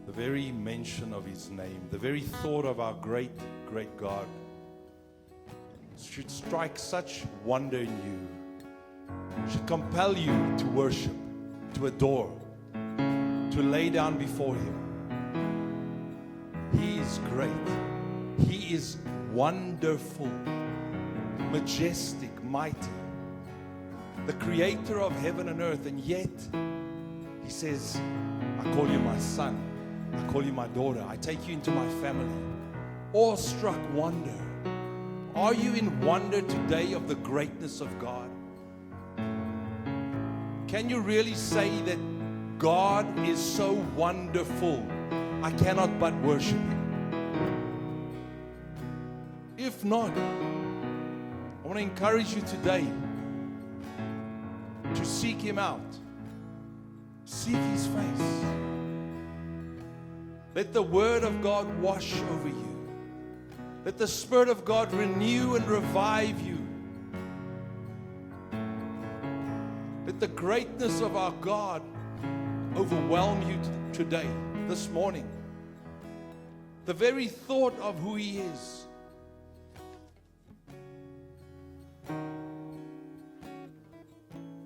The very mention of His name, the very thought of our great, great God should strike such wonder in you, should compel you to worship, to adore, to lay down before Him. He is great. He is wonderful, majestic, mighty, the creator of heaven and earth, and yet He says, I call you my son, I call you my daughter, I take you into my family. Awestruck wonder. Are you in wonder today of the greatness of God? Can you really say that God is so wonderful, I cannot but worship Him? If not, I want to encourage you today to seek Him out. Seek His face. Let the Word of God wash over you. Let the Spirit of God renew and revive you. Let the greatness of our God overwhelm you today, this morning. The very thought of who He is.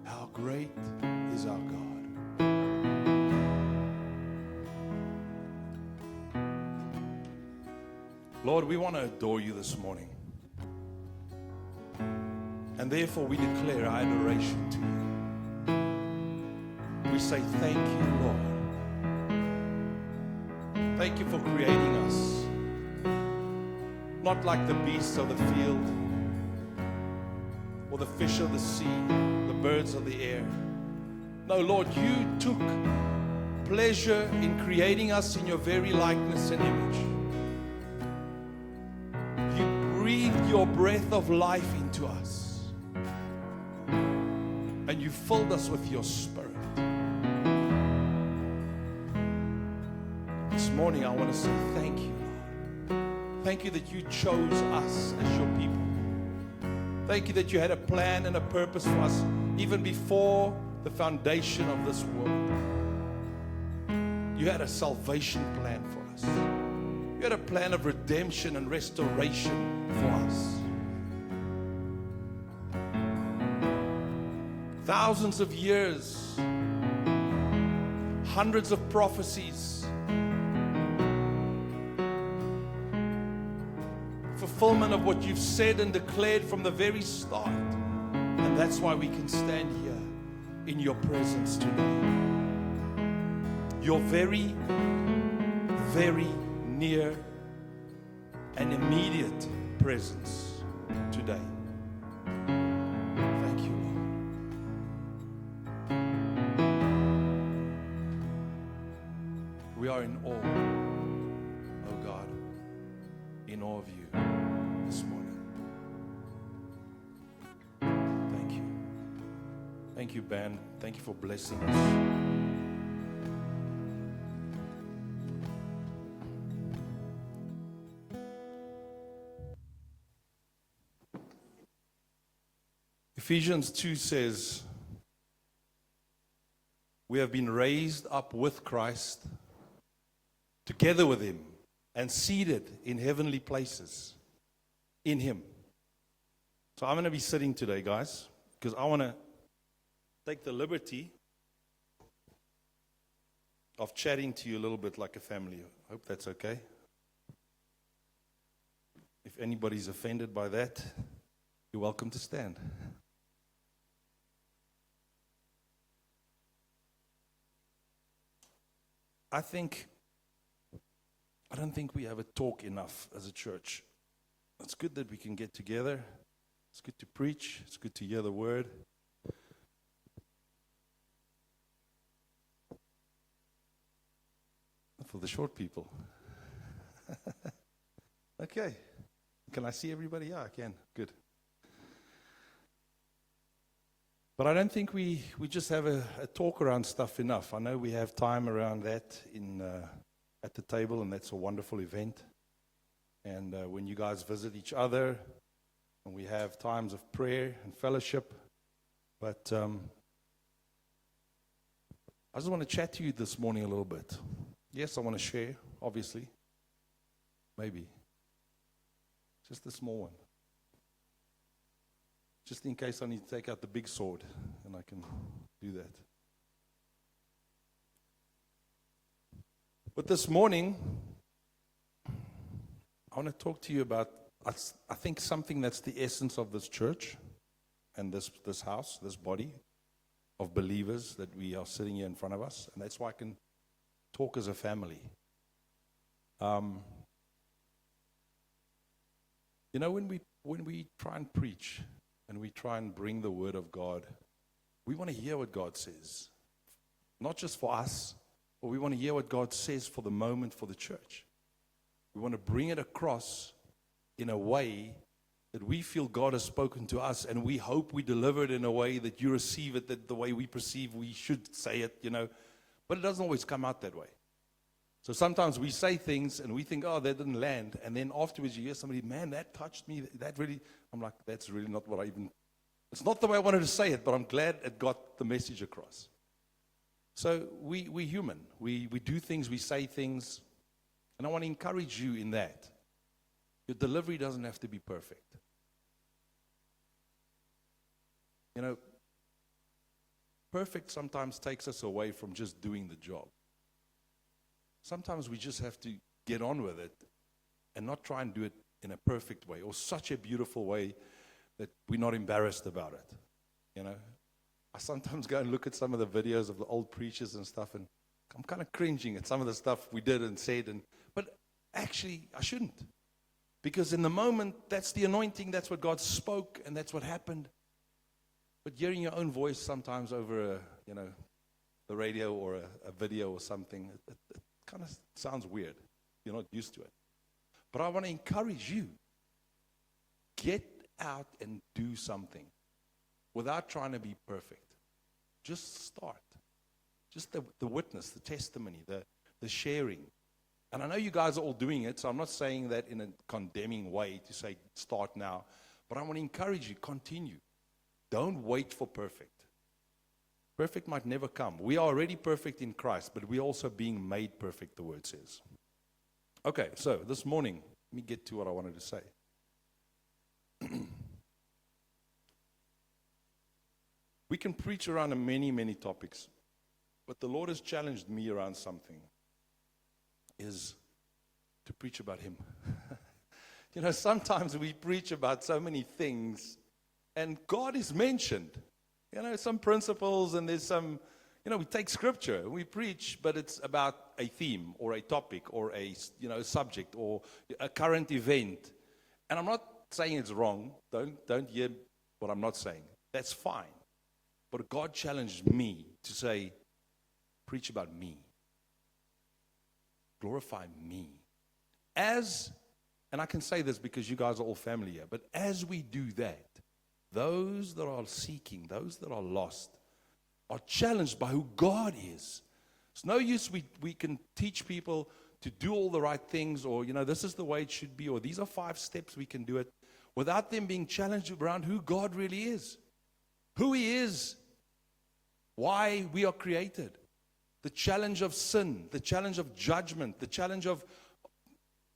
How great is our God. Lord, we want to adore you this morning. And therefore we declare our adoration to you. We say thank you, Lord. Thank you for creating us. Not like the beasts of the field, or the fish of the sea, the birds of the air. No, Lord, you took pleasure in creating us in your very likeness and image. Breathed your breath of life into us, and you filled us with your Spirit. This morning I want to say thank you, Lord. Thank you that you chose us as your people. Thank you that you had a plan and a purpose for us even before the foundation of this world. You had a salvation plan for us. You had a plan of redemption and restoration for us. Thousands of years, hundreds of prophecies, fulfillment of what you've said and declared from the very start. And that's why we can stand here in your presence today. Your very, very near and immediate presence today. Thank you, Lord. We are in awe, oh God, in awe of you this morning. Thank you. Thank you, Ben. Thank you for blessing us. Ephesians 2 says, we have been raised up with Christ, together with Him, and seated in heavenly places in Him. So I'm going to be sitting today, guys, because I want to take the liberty of chatting to you a little bit like a family. I hope that's okay. If anybody's offended by that, you're welcome to stand. I don't think we ever talk enough as a church. It's good that we can get together. It's good to preach. It's good to hear the word. For the short people. Okay. Can I see everybody? Yeah, I can. Good. But I don't think we just have a talk around stuff enough. I know we have time around that at the table, and that's a wonderful event. And when you guys visit each other, and we have times of prayer and fellowship. But I just want to chat to you this morning a little bit. Yes, I want to share, obviously. Maybe. Just the small one. Just in case I need to take out the big sword, and I can do that. But this morning, I want to talk to you about, I think, something that's the essence of this church and this house, this body of believers that we are sitting here in front of us. And that's why I can talk as a family. You know, when we try and preach and we try and bring the word of God, we want to hear what God says. Not just for us, but we want to hear what God says for the moment for the church. We want to bring it across in a way that we feel God has spoken to us, and we hope we deliver it in a way that you receive it, that the way we perceive we should say it, you know. But it doesn't always come out that way. So sometimes we say things and we think, oh, that didn't land. And then afterwards you hear somebody, man, that touched me. That really, I'm like, that's really not what it's not the way I wanted to say it, but I'm glad it got the message across. So we're human. We do things, we say things. And I want to encourage you in that. Your delivery doesn't have to be perfect. You know, perfect sometimes takes us away from just doing the job. Sometimes we just have to get on with it and not try and do it in a perfect way or such a beautiful way that we're not embarrassed about it. You know, I sometimes go and look at some of the videos of the old preachers and stuff, and I'm kind of cringing at some of the stuff we did and said, but actually I shouldn't. Because in the moment, that's the anointing, that's what God spoke, and that's what happened. But hearing your own voice sometimes over the radio or a video or something, it kind of sounds weird. You're not used to it. But I want to encourage you. Get out and do something without trying to be perfect. Just start. Just the witness, the testimony, the sharing. And I know you guys are all doing it, so I'm not saying that in a condemning way to say start now. But I want to encourage you, continue. Don't wait for perfect. Perfect might never come. We are already perfect in Christ, but we're also being made perfect, the word says. Okay, so this morning, let me get to what I wanted to say. We can preach around many, many topics, but the Lord has challenged me around something, is to preach about Him. You know, sometimes we preach about so many things, and God is mentioned. You know, some principles, and there's some, we take scripture, we preach, but it's about a theme or a topic or a subject or a current event. And I'm not saying it's wrong. Don't hear what I'm not saying. That's fine. But God challenged me to say, preach about me. Glorify me. And I can say this because you guys are all family here, but as we do that, those that are seeking, those that are lost, are challenged by who God is. It's no use we can teach people to do all the right things, or, this is the way it should be, or these are 5 steps we can do it, without them being challenged around who God really is. Who He is. Why we are created. The challenge of sin, the challenge of judgment, the challenge of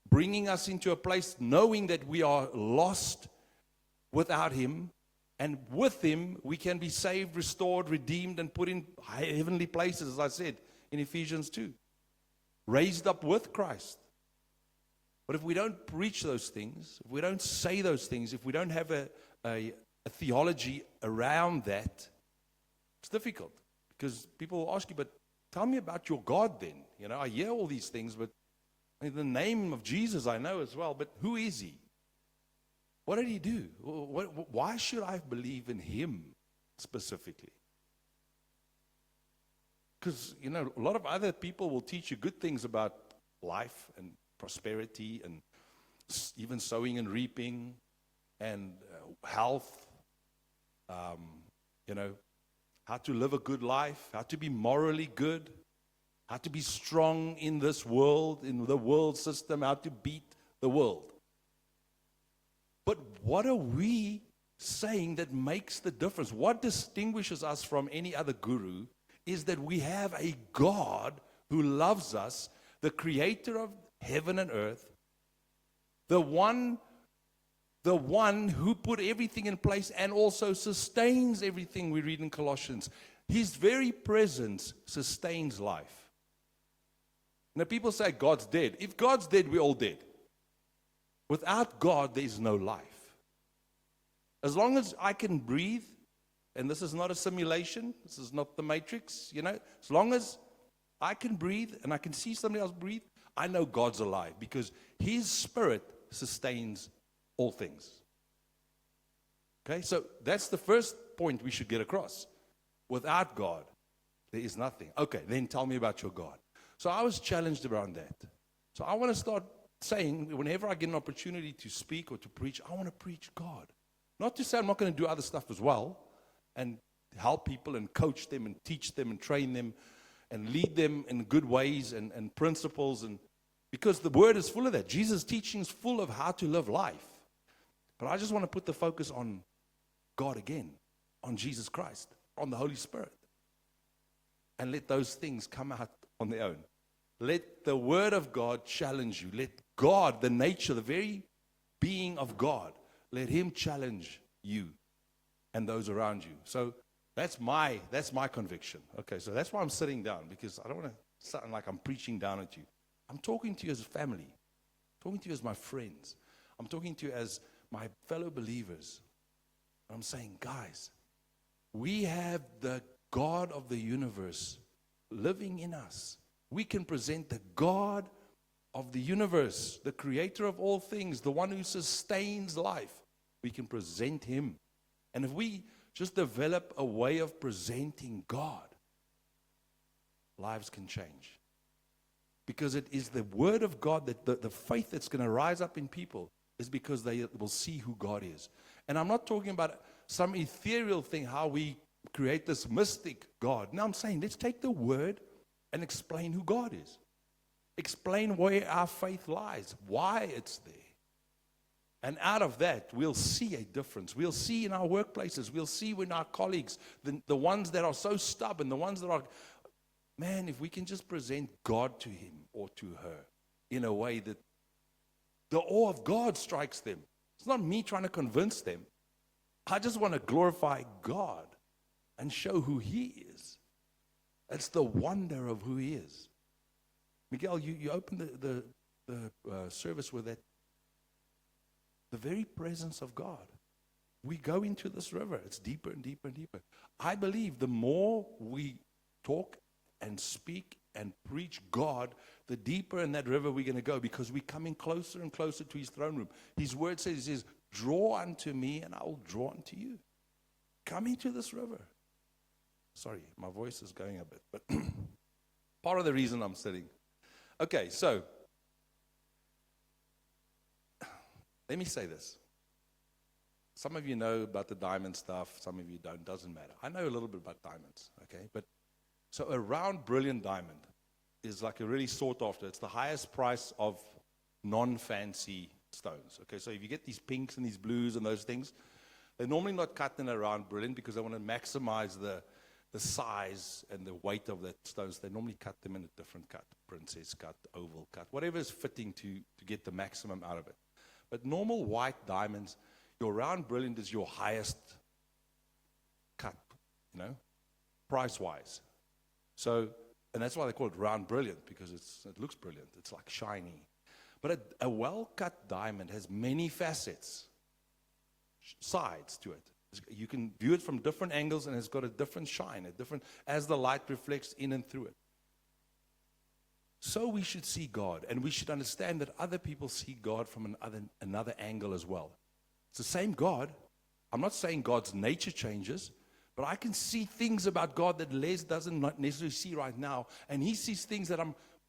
bringing us into a place knowing that we are lost without Him. And with Him, we can be saved, restored, redeemed, and put in heavenly places, as I said in Ephesians 2. Raised up with Christ. But if we don't preach those things, if we don't say those things, if we don't have a theology around that, it's difficult. Because people will ask you, but tell me about your God then. I hear all these things, but the name of Jesus I know as well, but who is He? What did He do? Why should I believe in Him specifically? Because, a lot of other people will teach you good things about life and prosperity and even sowing and reaping and health, how to live a good life, how to be morally good, how to be strong in this world, in the world system, how to beat the world. But what are we saying that makes the difference? What distinguishes us from any other guru is that we have a God who loves us, the creator of heaven and earth, the one who put everything in place and also sustains everything we read in Colossians. His very presence sustains life. Now people say God's dead. If God's dead, we're all dead. Without God, there is no life. As long as I can breathe, and this is not a simulation, this is not the Matrix, as long as I can breathe and I can see somebody else breathe, I know God's alive because His Spirit sustains all things. Okay, so that's the first point we should get across. Without God, there is nothing. Okay, then tell me about your God. So I was challenged around that. So I want to start saying, whenever I get an opportunity to speak or to preach, I want to preach God. Not to say I'm not going to do other stuff as well and help people and coach them and teach them and train them and lead them in good ways and principles. And because the Word is full of that. Jesus' teaching is full of how to live life. But I just want to put the focus on God again, on Jesus Christ, on the Holy Spirit. And let those things come out on their own. Let the Word of God challenge you. Let God, the nature, the very being of God, let Him challenge you and those around you. So that's my conviction. Okay, so that's why I'm sitting down, because I don't want to sound like I'm preaching down at you. I'm talking to you as a family. I'm talking to you as my friends. I'm talking to you as my fellow believers. I'm saying, guys, we have the God of the universe living in us. We can present the God of the universe, the creator of all things, the one who sustains life. We can present Him. And if we just develop a way of presenting God, lives can change. Because it is the Word of God, that the faith that's going to rise up in people is because they will see who God is. And I'm not talking about some ethereal thing, how we create this mystic God. No, I'm saying let's take the Word and explain who God is. Explain where our faith lies, why it's there. And out of that, we'll see a difference. We'll see in our workplaces. We'll see when our colleagues, the ones that are so stubborn, the ones that are, man, if we can just present God to him or to her in a way that the awe of God strikes them. It's not me trying to convince them. I just want to glorify God and show who He is. That's the wonder of who He is. Miguel, you opened the service with that. The very presence of God. We go into this river. It's deeper and deeper and deeper. I believe the more we talk and speak and preach God, the deeper in that river we're going to go, because we're coming closer and closer to His throne room. His word says, draw unto me and I will draw unto you. Come into this river. Sorry, my voice is going a bit, but part of the reason I'm sitting. Okay, so let me say this. Some of you know about the diamond stuff, some of you don't, doesn't matter. I know a little bit about diamonds, okay? But so a round, brilliant diamond is like a really sought after. It's the highest price of non-fancy stones, okay? So if you get these pinks and these blues and those things, they're normally not cut in a round brilliant because they want to maximize the size and the weight of the stones. They normally cut them in a different cut, princess cut, oval cut, whatever is fitting to get the maximum out of it. But normal white diamonds, your round brilliant is your highest cut, price-wise. So, and that's why they call it round brilliant, because it looks brilliant. It's like shiny. But a well-cut diamond has many facets, sides to it. You can view it from different angles, and it's got a different shine, as the light reflects in and through it. So we should see God, and we should understand that other people see God from another angle as well. It's the same God. I'm not saying God's nature changes, but I can see things about God that Les doesn't necessarily see right now, and he sees things that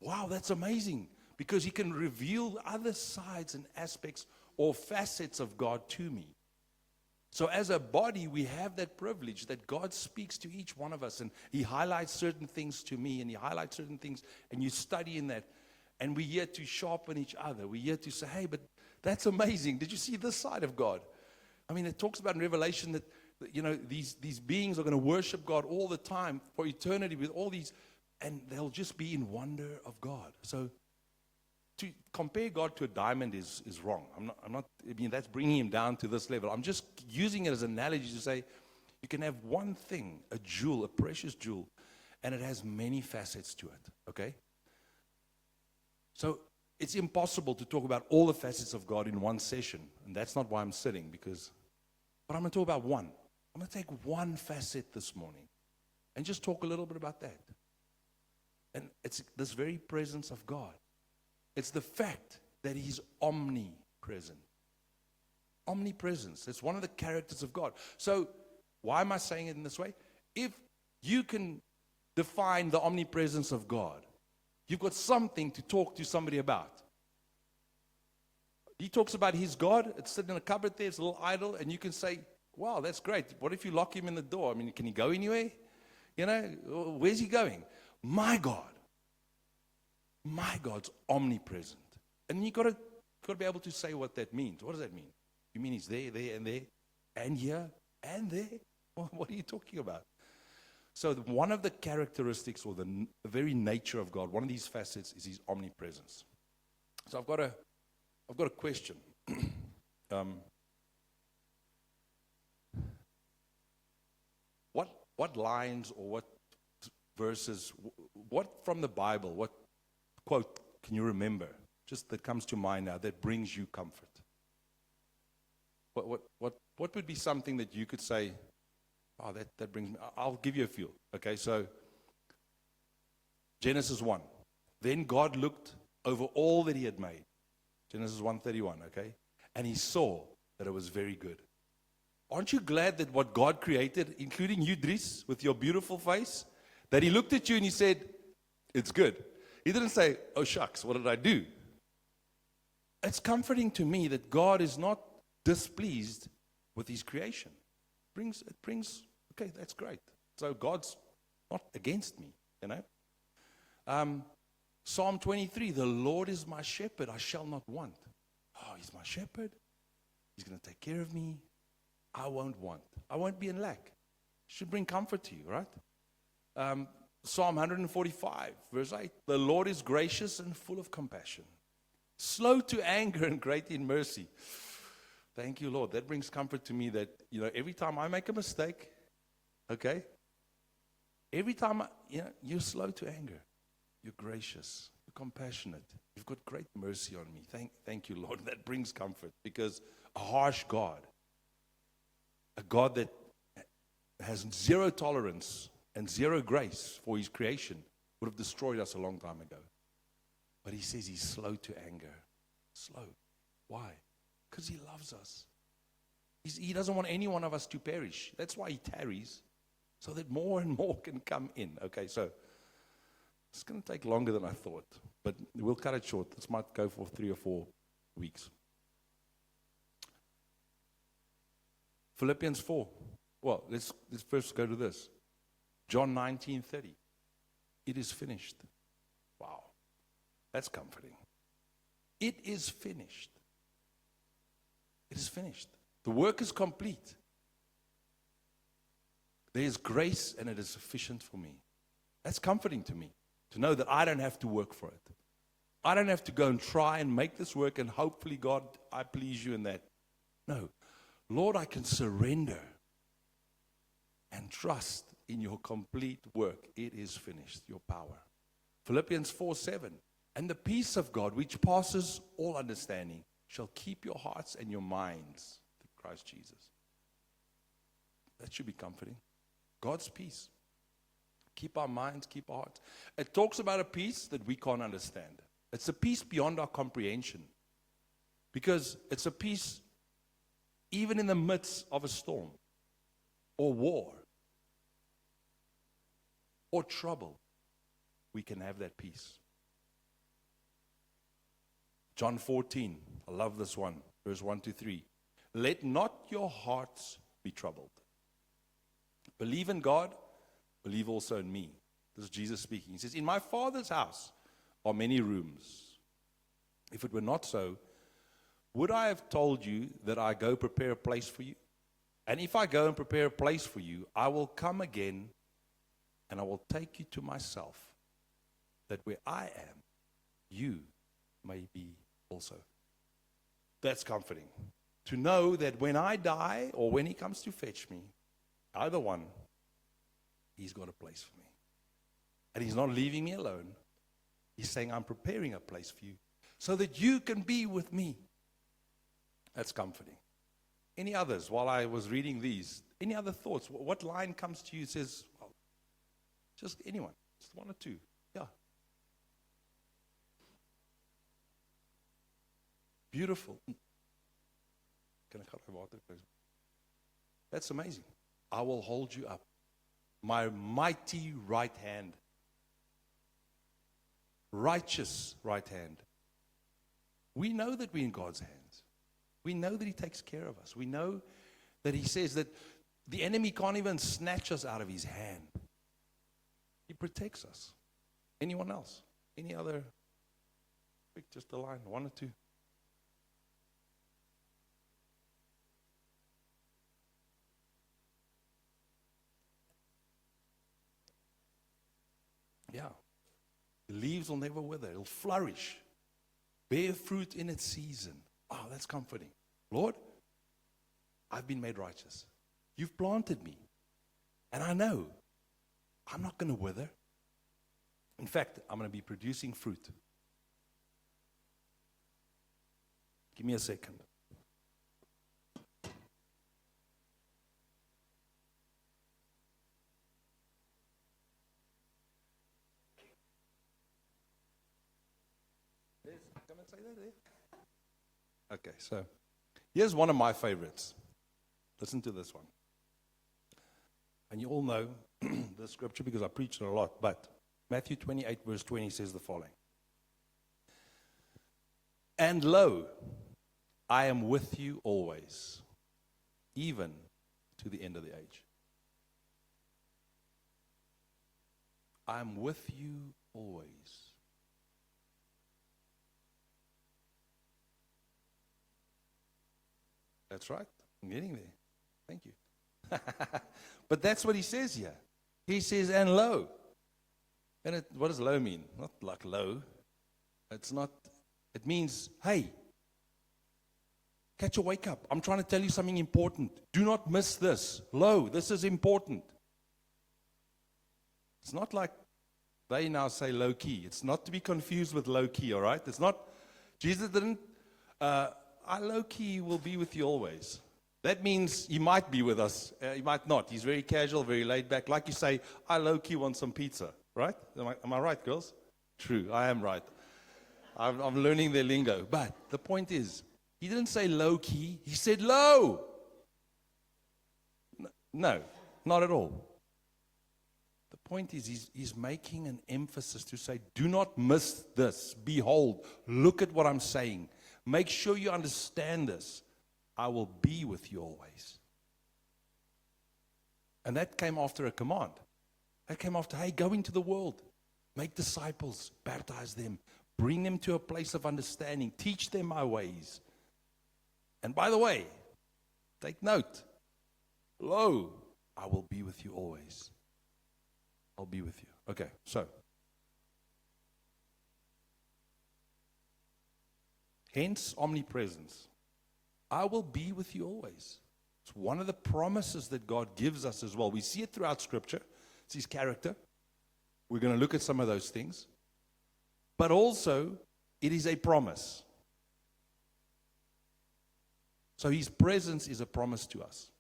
wow, that's amazing, because he can reveal other sides and aspects or facets of God to me. So as a body, we have that privilege that God speaks to each one of us, and He highlights certain things to me, and He highlights certain things, and you study in that, and we're here to sharpen each other. We're here to say, hey, but that's amazing. Did you see this side of God? I mean, it talks about in Revelation that these beings are going to worship God all the time for eternity with all these, and they'll just be in wonder of God. So to compare God to a diamond is wrong. I mean, that's bringing him down to this level. I'm just using it as an analogy to say, you can have one thing, a jewel, a precious jewel, and it has many facets to it, okay? So it's impossible to talk about all the facets of God in one session, and that's not why I'm sitting, but I'm going to talk about one. I'm going to take one facet this morning and just talk a little bit about that. And it's this very presence of God. It's the fact that he's omnipresent. Omnipresence. It's one of the characters of God. So why am I saying it in this way? If you can define the omnipresence of God, you've got something to talk to somebody about. He talks about his God. It's sitting in a cupboard there. It's a little idol. And you can say, wow, that's great. What if you lock him in the door? I mean, can he go anywhere? You know, where's he going? My God's omnipresent. And you've got to be able to say what that means. What does that mean? You mean he's there, and here, and there? What are you talking about? So one of the characteristics or the very nature of God, one of these facets is his omnipresence. So I've got a question. What lines or what verses, what from the Bible, what quote can you remember, just that comes to mind now, that brings you comfort? What would be something that you could say, oh, that brings me, I'll give you a few. Okay, so Genesis 1. Then God looked over all that he had made. Genesis 1:31, okay? And he saw that it was very good. Aren't you glad that what God created, including you, Dries, with your beautiful face, that he looked at you and he said, it's good. He didn't say, oh shucks, what did I do? It's comforting to me that God is not displeased with his creation. It brings, okay, that's great. So God's not against me, you know. Psalm 23, the Lord is my shepherd, I shall not want. Oh, he's my shepherd. He's going to take care of me. I won't want. I won't be in lack. Should bring comfort to you, right? Psalm 145, verse 8. The Lord is gracious and full of compassion, slow to anger and great in mercy. Thank you, Lord. That brings comfort to me that, you know, every time I make a mistake, okay, every time, you're slow to anger. You're gracious. You're compassionate. You've got great mercy on me. Thank you, Lord. That brings comfort, because a harsh God, a God that has zero tolerance and zero grace for his creation, would have destroyed us a long time ago. But he says he's slow to anger. Slow. Why? Because he loves us. He doesn't want any one of us to perish. That's why he tarries, so that more and more can come in. Okay, so it's going to take longer than I thought, but we'll cut it short. This might go for 3 or 4 weeks. Philippians 4. Well, let's first go to this. John 19:30. It is finished. Wow. That's comforting. It is finished. It is finished. The work is complete. There is grace and it is sufficient for me. That's comforting to me, to know that I don't have to work for it. I don't have to go and try and make this work and hopefully, God, I please you in that. No. Lord, I can surrender and trust in your complete work. It is finished, your power. Philippians 4:7. And the peace of God, which passes all understanding, shall keep your hearts and your minds through Christ Jesus. That should be comforting. God's peace. Keep our minds, keep our hearts. It talks about a peace that we can't understand. It's a peace beyond our comprehension. Because it's a peace even in the midst of a storm, or war, or trouble. We can have that peace. John 14, I love this one, verse 1-3. Let not your hearts be troubled. Believe in God, believe also in me. This is Jesus speaking. He says, in my Father's house are many rooms. If it were not so, would I have told you that I go prepare a place for you? And if I go and prepare a place for you, I will come again and I will take you to myself, that where I am, you may be also. That's comforting. To know that when I die or when he comes to fetch me, either one, he's got a place for me. And he's not leaving me alone. He's saying, I'm preparing a place for you so that you can be with me. That's comforting. Any others, while I was reading these, any other thoughts? What line comes to you says, well, just anyone, just one or two. Yeah. Beautiful. Can I cut my water, please? That's amazing. I will hold you up. My mighty right hand. Righteous right hand. We know that we're in God's hands. We know that he takes care of us. We know that he says that the enemy can't even snatch us out of his hand. He protects us. Anyone else? Any other? Pick just a line, one or two. Yeah. The leaves will never wither. It'll flourish. Bear fruit in its season. Oh, that's comforting. Lord, I've been made righteous. You've planted me. And I know I'm not going to wither. In fact, I'm going to be producing fruit. Give me a second. Come and say that there. Okay, so here's one of my favorites. Listen to this one. And you all know the scripture because I preach it a lot, but Matthew 28 verse 20 says the following. And lo, I am with you always, even to the end of the age. I am with you always. That's right. I'm getting there. Thank you. But that's what he says here. He says, and lo. And what does lo mean? Not like low. It's not, it means, hey, catch a wake up. I'm trying to tell you something important. Do not miss this. Lo, this is important. It's not like they now say low key. It's not to be confused with low key, all right? It's not, Jesus didn't, I low key will be with you always. That means he might be with us. He might not. He's very casual, very laid back. Like you say, I low key want some pizza, right? Am I right, girls? True, I am right. I'm learning their lingo. But the point is, he didn't say low key. He said low. No, not at all. The point is, he's making an emphasis to say, do not miss this. Behold, look at what I'm saying. Make sure you understand this. I will be with you always. And that came after a command. That came after, hey, go into the world. Make disciples. Baptize them. Bring them to a place of understanding. Teach them my ways. And by the way, take note. Lo, I will be with you always. I'll be with you. Okay, so. Hence omnipresence. I will be with you always. It's one of the promises that God gives us as well. We see it throughout Scripture. It's his character. We're going to look at some of those things. But also, it is a promise. So his presence is a promise to us.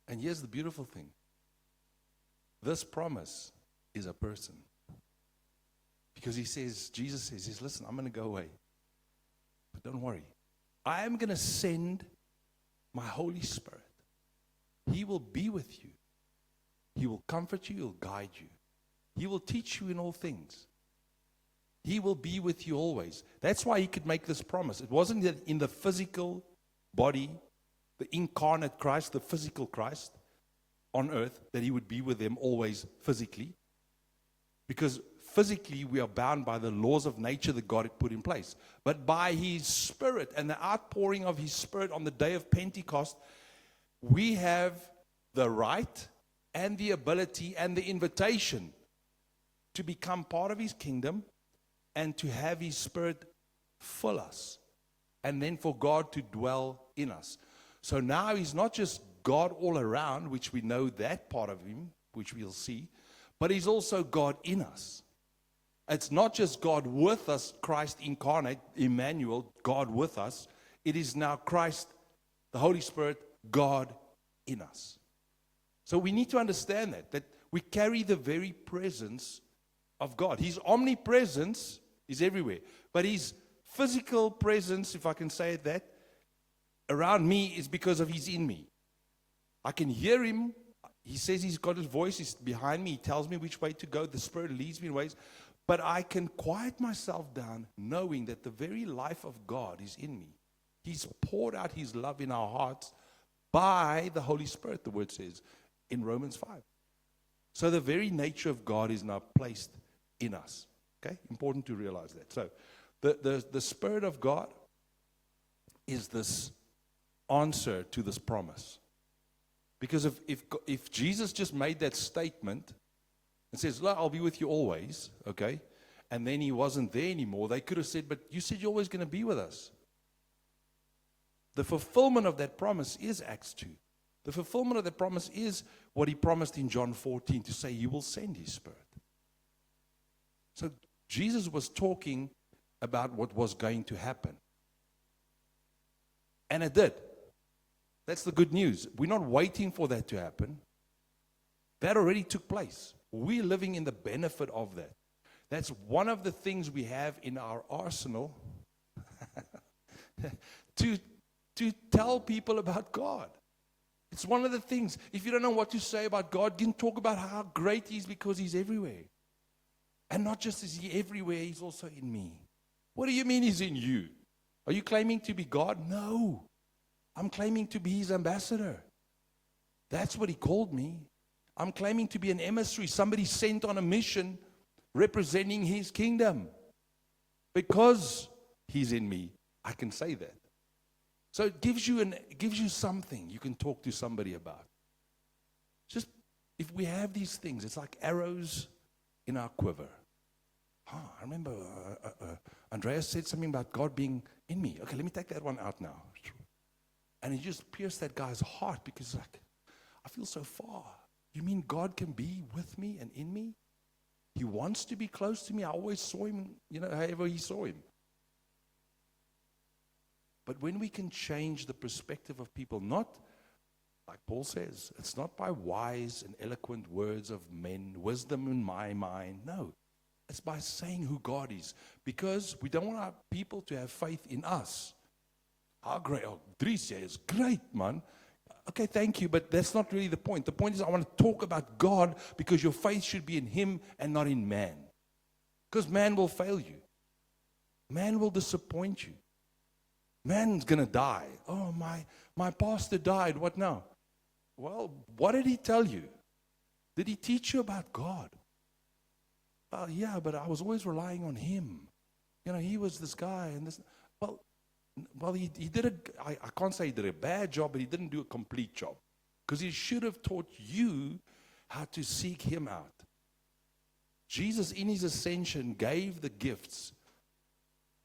And here's the beautiful thing. This promise is a person. Because Jesus says, listen, I'm going to go away. But don't worry. I am going to send my Holy Spirit. He will be with you. He will comfort you. He will guide you. He will teach you in all things. He will be with you always. That's why he could make this promise. It wasn't that in the physical body, the incarnate Christ, the physical Christ on earth, that he would be with them always physically. Because physically, we are bound by the laws of nature that God had put in place. But by his Spirit and the outpouring of his Spirit on the day of Pentecost, we have the right and the ability and the invitation to become part of his kingdom and to have His Spirit fill us, and then for God to dwell in us. So now He's not just God all around, which we know that part of Him, which we'll see, but He's also God in us. It's not just God with us, Christ incarnate, Emmanuel, God with us. It is now Christ, the Holy Spirit, God in us. So we need to understand that we carry the very presence of God. His omnipresence is everywhere, but His physical presence, if I can say it that, around me is because of He's in me. I can hear Him. He says He's got His voice. He's behind me. He tells me which way to go. The Spirit leads me in ways. But I can quiet myself down knowing that the very life of God is in me. He's poured out His love in our hearts by the Holy Spirit, the Word says in Romans 5. So the very nature of God is now placed in us. Okay? Important to realize that. So the Spirit of God is this answer to this promise. Because if Jesus just made that statement and says, "Look, I'll be with you always," okay, and then He wasn't there anymore, they could have said, "But you said you're always going to be with us." The fulfillment of that promise is Acts 2. The fulfillment of that promise is what He promised in John 14 to say He will send His Spirit. So Jesus was talking about what was going to happen. And it did. That's the good news. We're not waiting for that to happen. That already took place. We're living in the benefit of that. That's one of the things we have in our arsenal to tell people about God. It's one of the things. If you don't know what to say about God, you can talk about how great He is because He's everywhere. And not just is He everywhere, He's also in me. What do you mean He's in you? Are you claiming to be God? No. I'm claiming to be His ambassador. That's what He called me. I'm claiming to be an emissary, somebody sent on a mission representing His kingdom. Because He's in me, I can say that. So it gives you something you can talk to somebody about. Just if we have these things, it's like arrows in our quiver. I remember Andreas said something about God being in me. Okay, let me take that one out now. And he just pierced that guy's heart because like, I feel so far. You mean God can be with me and in me? He wants to be close to me. I always saw Him, however He saw Him. But when we can change the perspective of people, not, like Paul says, it's not by wise and eloquent words of men, wisdom in my mind. No, it's by saying who God is. Because we don't want our people to have faith in us. Dries is great, man. Okay, thank you, but that's not really the point. The point is I want to talk about God because your faith should be in Him and not in man. Because man will fail you. Man will disappoint you. Man's going to die. Oh, my pastor died. What now? Well, what did he tell you? Did he teach you about God? Well, yeah, but I was always relying on Him. He was this guy and this. Well, he did I can't say he did a bad job, but he didn't do a complete job. Because He should have taught you how to seek Him out. Jesus, in His ascension, gave the gifts,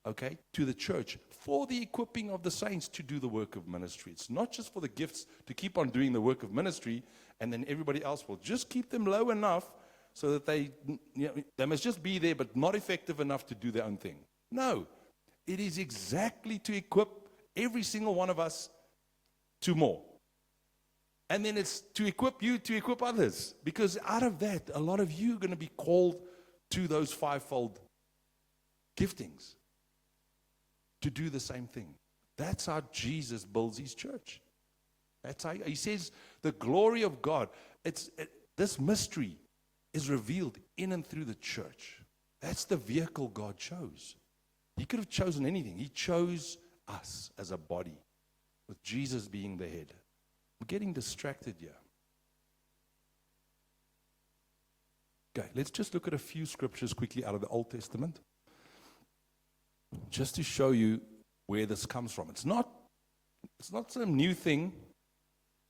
okay, to the church for the equipping of the saints to do the work of ministry. It's not just for the gifts to keep on doing the work of ministry, and then everybody else will just keep them low enough so that they must just be there, but not effective enough to do their own thing. No. It is exactly to equip every single one of us to more. And then it's to equip you to equip others. Because out of that, a lot of you are going to be called to those fivefold giftings to do the same thing. That's how Jesus builds His church. That's how He says the glory of God. This mystery is revealed in and through the church. That's the vehicle God chose. He could have chosen anything. He chose us as a body, with Jesus being the head. I'm getting distracted here. Okay, let's just look at a few scriptures quickly out of the Old Testament, just to show you where this comes from. It's not some new thing.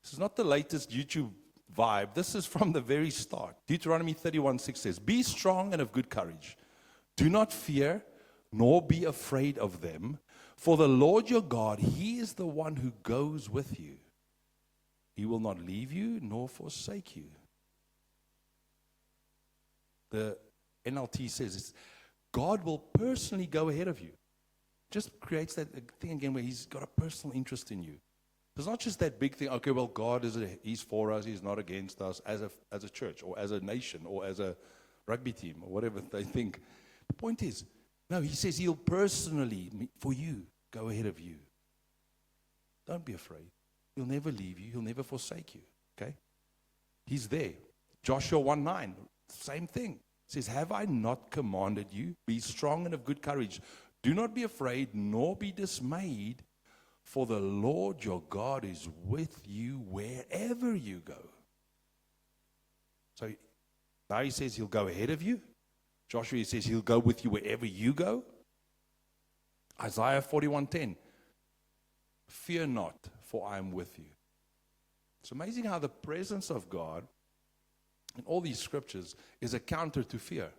This is not the latest YouTube vibe. This is from the very start. Deuteronomy 31:6 says, "Be strong and of good courage. Do not fear, nor be afraid of them, for the Lord your God, He is the one who goes with you. He will not leave you nor forsake you. The NLT says God will personally go ahead of you. Just creates that thing again where He's got a personal interest in you. It's not just that big thing, okay, well, God He's for us, He's not against us as a church or as a nation or as a rugby team or whatever they think. The point is, no, He says He'll personally, for you, go ahead of you. Don't be afraid. He'll never leave you. He'll never forsake you. Okay? He's there. Joshua 1:9, same thing. It says, have I not commanded you? Be strong and of good courage. Do not be afraid, nor be dismayed, for the Lord your God is with you wherever you go. So now He says He'll go ahead of you. Joshua, He says He'll go with you wherever you go. Isaiah 41:10. Fear not, for I am with you. It's amazing how the presence of God in all these scriptures is a counter to fear.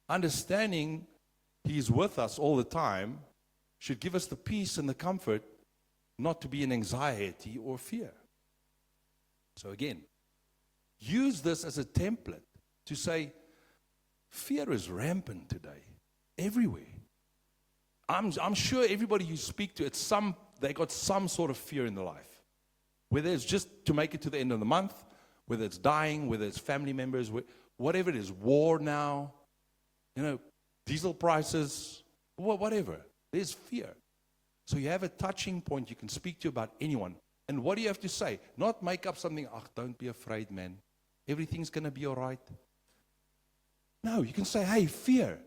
Understanding He's with us all the time should give us the peace and the comfort not to be in anxiety or fear. So again, use this as a template to say, fear is rampant today, everywhere. I'm sure everybody you speak to, they got some sort of fear in their life. Whether it's just to make it to the end of the month, whether it's dying, whether it's family members, whatever it is, war now, diesel prices, whatever. There's fear. So you have a touching point you can speak to about anyone. And what do you have to say? Not make up something, don't be afraid, man. Everything's going to be all right. No, you can say, hey, fear.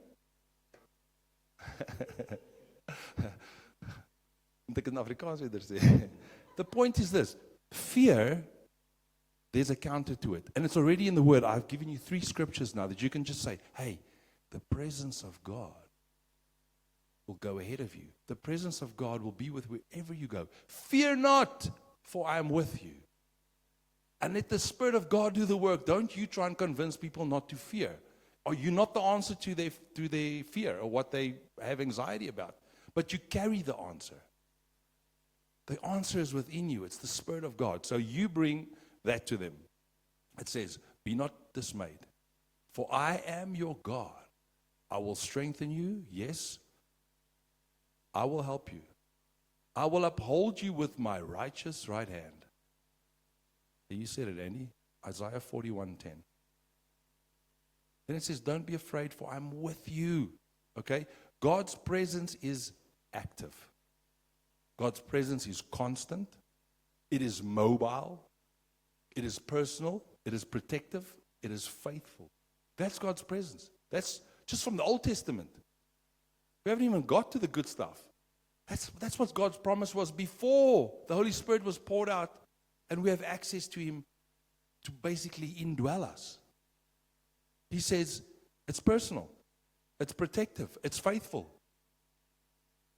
The point is this. Fear, there's a counter to it. And it's already in the Word. I've given you 3 scriptures now that you can just say, hey, the presence of God will go ahead of you. The presence of God will be with wherever you go. Fear not, for I am with you. And let the Spirit of God do the work. Don't you try and convince people not to fear. Are you not the answer to their fear or what they have anxiety about? But you carry the answer. The answer is within you. It's the Spirit of God. So you bring that to them. It says, be not dismayed, for I am your God. I will strengthen you. Yes, I will help you. I will uphold you with my righteous right hand. You said it, Andy. Isaiah 41:10. Then it says, don't be afraid, for I'm with you. Okay? God's presence is active. God's presence is constant. It is mobile. It is personal. It is protective. It is faithful. That's God's presence. That's just from the Old Testament. We haven't even got to the good stuff. That's what God's promise was before the Holy Spirit was poured out and we have access to Him to basically indwell us. He says it's personal, it's protective, it's faithful,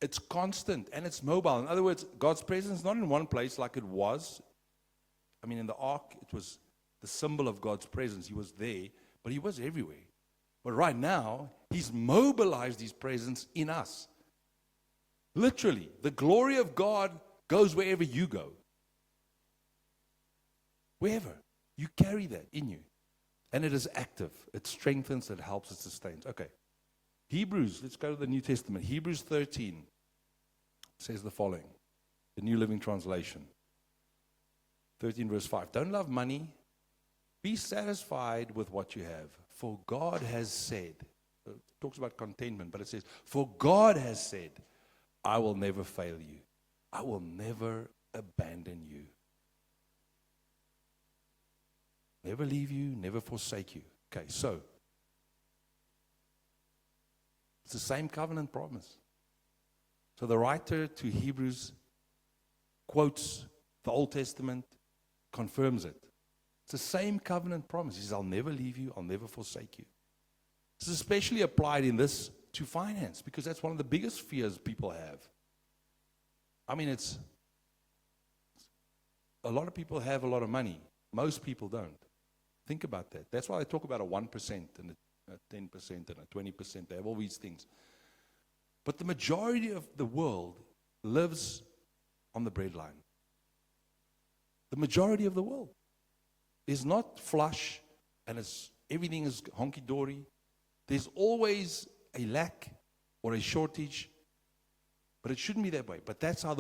it's constant, and it's mobile. In other words, God's presence is not in one place like it was. I mean, in the ark, it was the symbol of God's presence. He was there, but He was everywhere. But right now, He's mobilized His presence in us. Literally, the glory of God goes wherever you go. Wherever. You carry that in you. And it is active. It strengthens, it helps, it sustains. Okay. Hebrews, let's go to the New Testament. Hebrews 13 says the following. The New Living Translation. 13 verse 5. Don't love money. Be satisfied with what you have. For God has said. It talks about contentment, but it says, for God has said, I will never fail you. I will never abandon you. Never leave you, never forsake you. Okay, so it's the same covenant promise. So the writer to Hebrews quotes the Old Testament, confirms it. It's the same covenant promise. He says, I'll never leave you, I'll never forsake you. This is especially applied in this to finance, because that's one of the biggest fears people have. I mean, it's a lot of people have a lot of money. Most people don't. Think about that. That's why I talk about a 1% and 10% and a 20%. They have all these things. But the majority of the world lives on the breadline. The majority of the world is not flush and everything is honky-dory. There's always a lack or a shortage, but it shouldn't be that way. But that's how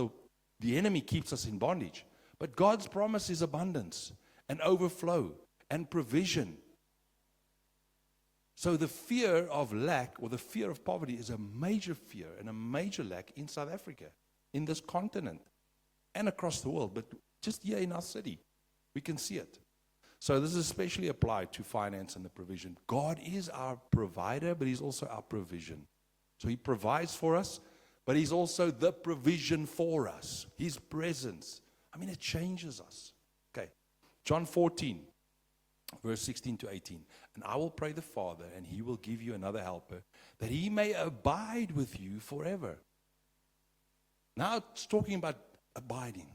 the enemy keeps us in bondage. But God's promise is abundance and overflow and provision. So the fear of lack or the fear of poverty is a major fear and a major lack in South Africa, in this continent, and across the world. But just here in our city, we can see it. So this is especially applied to finance and the provision. God is our provider, but He's also our provision. So He provides for us, but He's also the provision for us. His presence. I mean, it changes us. Okay. John 14, verse 16 to 18. And I will pray the Father, and He will give you another helper, that He may abide with you forever. Now it's talking about abiding.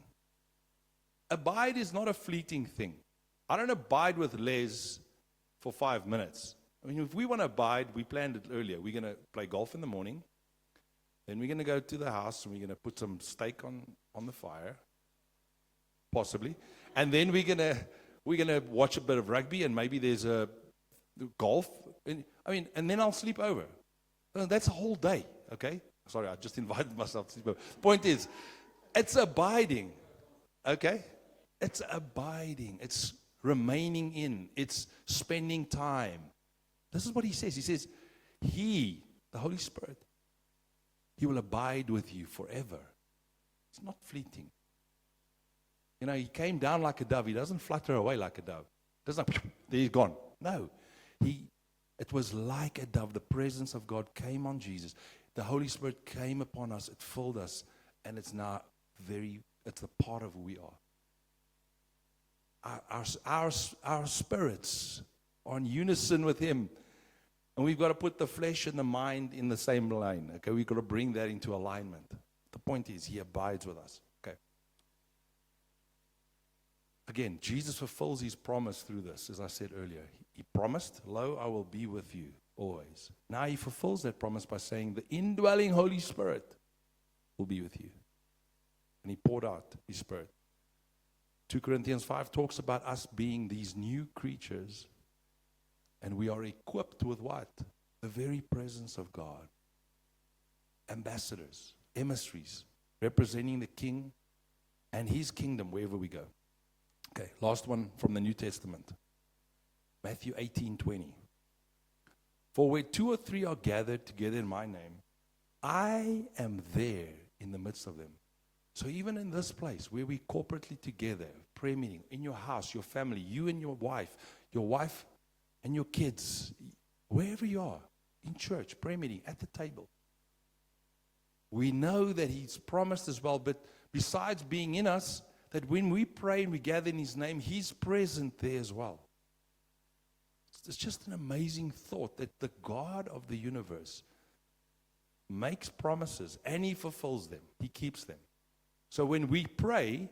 Abide is not a fleeting thing. I don't abide with Les for 5 minutes. I mean, if we want to abide, we planned it earlier. We're going to play golf in the morning. Then we're going to go to the house and we're going to put some steak on the fire, possibly. And then we're going to watch a bit of rugby, and maybe there's a golf. And then I'll sleep over. That's a whole day, okay? Sorry, I just invited myself to sleep over. The point is, it's abiding, okay? It's abiding. It's remaining in. It's spending time. This is what He says. He says, He, the Holy Spirit, He will abide with you forever. It's not fleeting. You know, He came down like a dove. He doesn't flutter away like a dove. It doesn't, there He's gone. No. It was like a dove. The presence of God came on Jesus. The Holy Spirit came upon us. It filled us. And it's now it's a part of who we are. Our spirits are in unison with Him. And we've got to put the flesh and the mind in the same line. Okay, we've got to bring that into alignment. The point is, He abides with us. Okay. Again, Jesus fulfills His promise through this, as I said earlier. He promised, lo, I will be with you always. Now He fulfills that promise by saying, the indwelling Holy Spirit will be with you. And He poured out His Spirit. 2 Corinthians 5 talks about us being these new creatures, and we are equipped with what? The very presence of God. Ambassadors, emissaries, representing the King and His kingdom wherever we go. Okay, last one from the New Testament. Matthew 18:20. For where 2 or 3 are gathered together in my name, I am there in the midst of them. So even in this place where we corporately together, prayer meeting, in your house, your family, you and your wife and your kids, wherever you are, in church, prayer meeting, at the table. We know that He's promised as well, but besides being in us, that when we pray and we gather in His name, He's present there as well. It's just an amazing thought that the God of the universe makes promises and He fulfills them. He keeps them. So when we pray,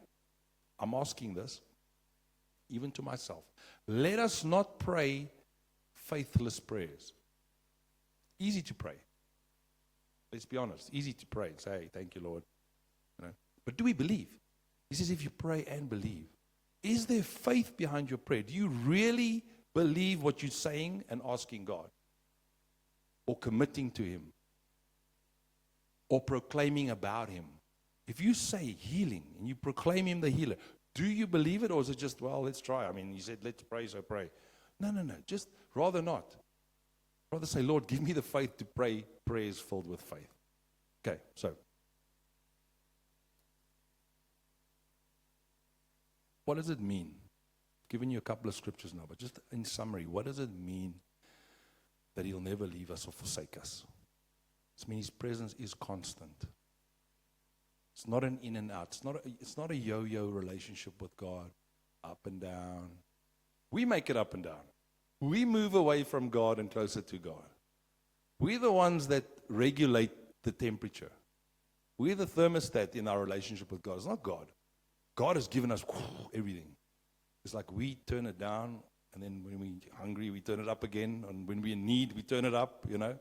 I'm asking this, even to myself, let us not pray faithless prayers. Easy to pray. Let's be honest. Easy to pray and say, hey, thank you, Lord. You know? But do we believe? He says if you pray and believe. Is there faith behind your prayer? Do you really believe what you're saying and asking God? Or committing to Him? Or proclaiming about Him? If you say healing and you proclaim Him the healer, do you believe it, or is it just, well, let's try? I mean, He said, let's pray, so pray. No. Just rather not. Rather say, Lord, give me the faith to pray prayers filled with faith. Okay, so. What does it mean? I've given you a couple of scriptures now, but just in summary, what does it mean that He'll never leave us or forsake us? It means His presence is constant. It's not an in and out. It's not a yo-yo relationship with God, up and down. We make it up and down. We move away from God and closer to God. We're the ones that regulate the temperature. We're the thermostat in our relationship with God. It's not God. God has given us everything. It's like we turn it down And then when we're hungry, we turn it up again. And when we're in need, we turn it up, you know.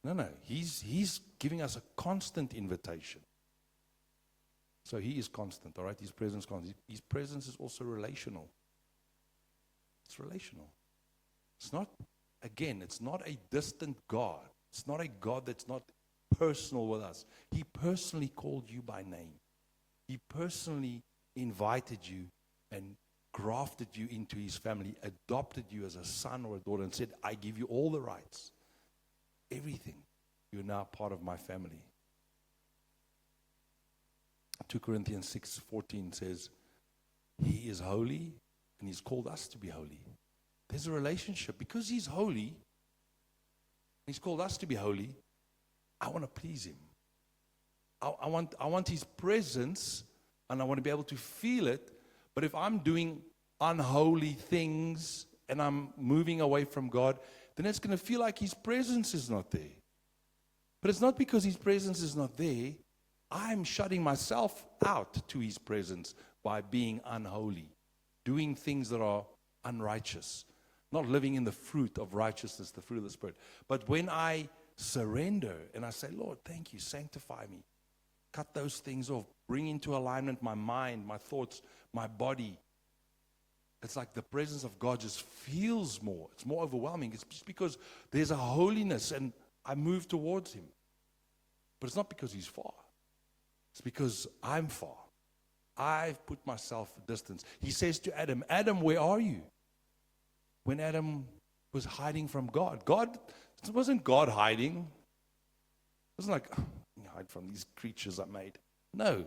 No. He's giving us a constant invitation. So he is constant, all right? His presence is constant. His presence is also relational. It's relational. It's not, again, it's not a distant God. It's not a God that's not personal with us. He personally called you by name. He personally invited you and grafted you into his family, adopted you as a son or a daughter, and said, I give you all the rights. Everything. You're now part of my family. 2 Corinthians 6:14 says, he is holy, and he's called us to be holy. There's a relationship. Because he's holy, he's called us to be holy, I want to please him. I want his presence, and I want to be able to feel it. But if I'm doing unholy things, and I'm moving away from God, then it's going to feel like his presence is not there. But it's not because his presence is not there. I'm shutting myself out to his presence by being unholy, doing things that are unrighteous, not living in the fruit of righteousness, the fruit of the Spirit. But when I surrender and I say, Lord, thank you, sanctify me, cut those things off, bring into alignment my mind, my thoughts, my body, it's like the presence of God just feels more. It's more overwhelming. It's just because there's a holiness and I move towards him. But it's not because he's far. It's because I'm far. I've put myself at distance. He says to Adam, Adam, where are you? When Adam was hiding from God. It wasn't God hiding. It wasn't like, hide from these creatures I made. No.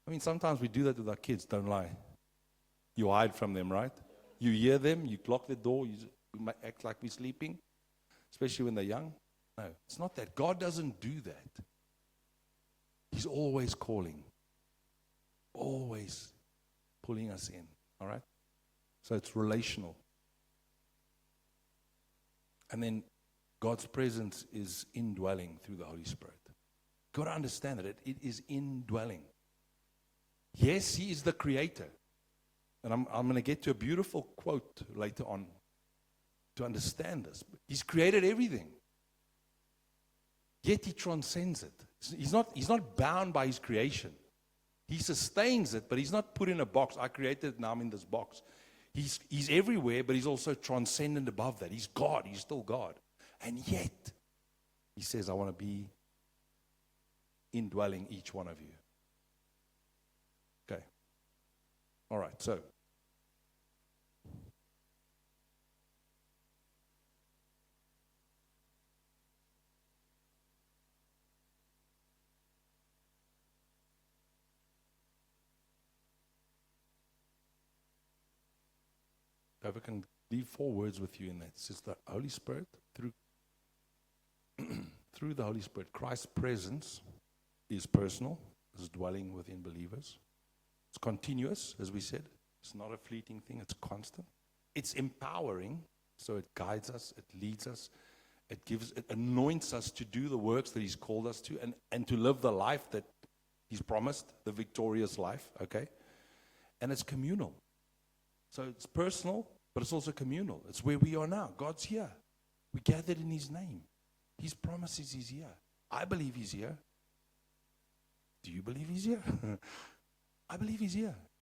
I mean, sometimes we do that with our kids, don't lie. You hide from them, right? You hear them, you lock the door, you act like we're sleeping, especially when they're young. No, it's not that. God doesn't do that. He's always calling, always pulling us in, all right? So it's relational. And then God's presence is indwelling through the Holy Spirit. You've got to understand that it is indwelling. Yes, he is the creator. And I'm going to get to a beautiful quote later on to understand this. He's created everything. Yet he transcends it. He's not bound by his creation. He sustains it, but he's not put in a box. I created it, now I'm in this box. He's everywhere, but he's also transcendent above that. He's God. He's still God. And yet, he says, I want to be indwelling each one of you. Okay. All right, so. If I can leave 4 words with you in that. It's just the Holy Spirit, through the Holy Spirit, Christ's presence is personal, is dwelling within believers. It's continuous, as we said. It's not a fleeting thing, it's constant. It's empowering, so it guides us, it leads us, it anoints us to do the works that he's called us to, and to live the life that he's promised, the victorious life, okay? And it's communal. So it's personal, but it's also communal. It's where we are now. God's here. We gathered in his name. His promises he's here. I believe he's here. Do you believe he's here? I believe he's here.